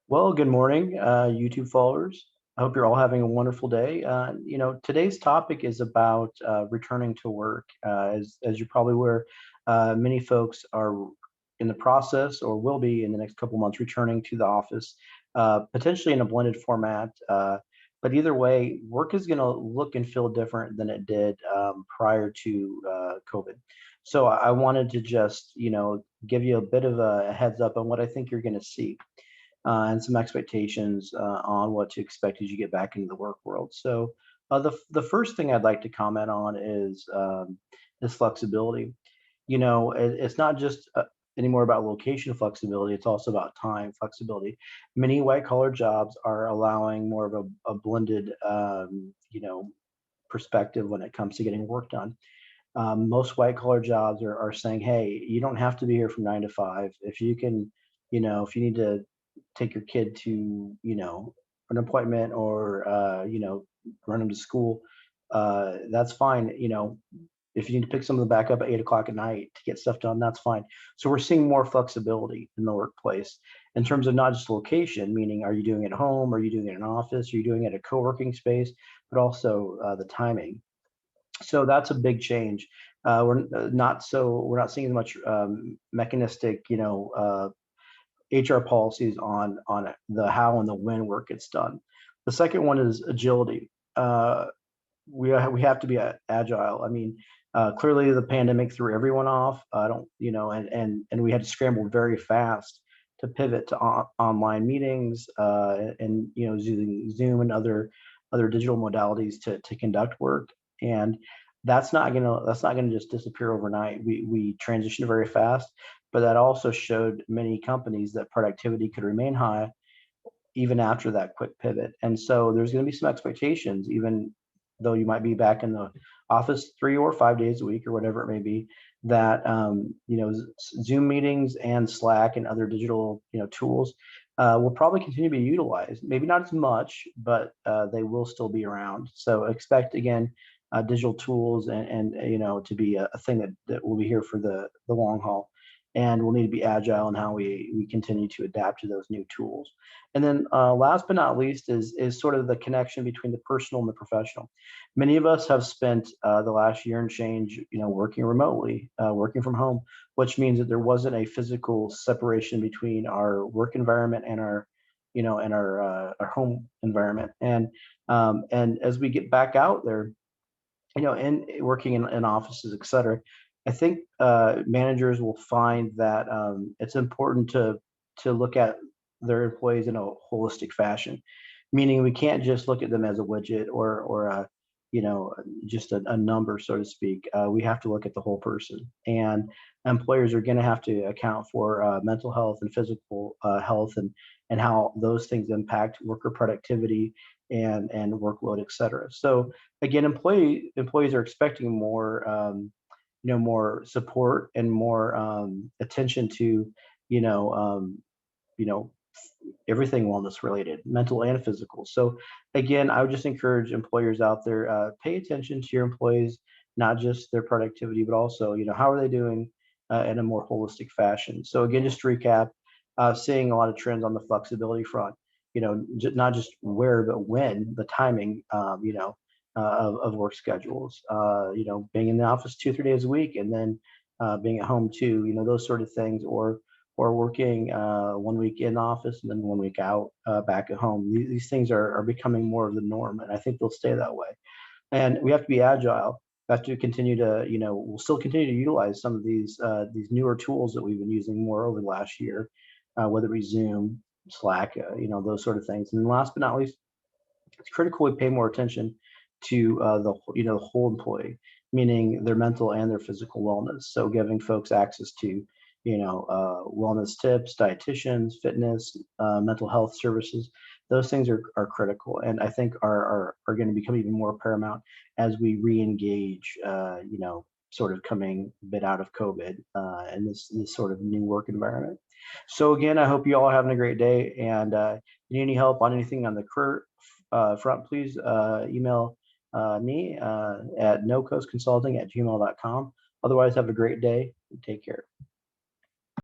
Well, good morning, YouTube followers. I hope you're all having a wonderful day. Today's topic is about returning to work. As you're probably aware, many folks are in the process or will be in the next couple months returning to the office, potentially in a blended format. But either way, work is going to look and feel different than it did prior to COVID. So I wanted to just, give you a bit of a heads up on what I think you're going to see and some expectations on what to expect as you get back into the work world. So the first thing I'd like to comment on is flexibility. It's not just anymore about location flexibility; it's also about time flexibility. Many white collar jobs are allowing more of a blended, perspective when it comes to getting work done. Most white collar jobs are saying, hey, you don't have to be here from 9 to 5. If you can, if you need to take your kid to, an appointment or, run them to school, that's fine. If you need to pick something back up at 8 o'clock at night to get stuff done, that's fine. So we're seeing more flexibility in the workplace in terms of not just location, meaning are you doing it at home, are you doing it in an office, are you doing it at a co-working space, but also the timing. So that's a big change. We're not seeing as much mechanistic, HR policies on the how and the when work gets done. The second one is agility. We have to be agile. I mean, clearly the pandemic threw everyone off. I don't, and we had to scramble very fast to pivot to online meetings and using Zoom and other digital modalities to conduct work. And that's not gonna just disappear overnight. We transitioned very fast, but that also showed many companies that productivity could remain high even after that quick pivot. And so there's going to be some expectations, even though you might be back in the office 3 or 5 days a week or whatever it may be, that Zoom meetings and Slack and other digital tools will probably continue to be utilized. Maybe not as much, but they will still be around. So expect again digital tools and to be a thing that will be here for the long haul. And we'll need to be agile in how we continue to adapt to those new tools. And then last but not least is sort of the connection between the personal and the professional. Many of us have spent the last year and change, working remotely, working from home, which means that there wasn't a physical separation between our work environment and our home environment. And as we get back out there, and working in offices, et cetera, I think managers will find that it's important to look at their employees in a holistic fashion, meaning we can't just look at them as a widget or you know just a number, so to speak. We have to look at the whole person, and employers are going to have to account for mental health and physical health and how those things impact worker productivity and workload, et cetera. So again, employees are expecting more more support and more attention to you know um, you know everything wellness related, mental and physical. So again, I would just encourage employers out there, pay attention to your employees, not just their productivity, but also how are they doing in a more holistic fashion. So again, just to recap, seeing a lot of trends on the flexibility front, not just where but when, the timing, of work schedules, being in the office 2 or 3 days a week and then being at home too, those sort of things, or working 1 week in office and then 1 week out back at home. These things are becoming more of the norm, and I think they'll stay that way. And we have to be agile. We have to continue to, we'll still continue to utilize some of these newer tools that we've been using more over the last year, whether it be Zoom, Slack, those sort of things. And last but not least, it's critical we pay more attention to the whole employee, meaning their mental and their physical wellness. So giving folks access to wellness tips, dietitians, fitness, mental health services. Those things are critical, and I think are going to become even more paramount as we re-engage. Sort of coming a bit out of COVID and this sort of new work environment. So again, I hope you all are having a great day. And if you need any help on anything on the career front, please email me at nocoastconsulting@gmail.com. Otherwise, have a great day and take care.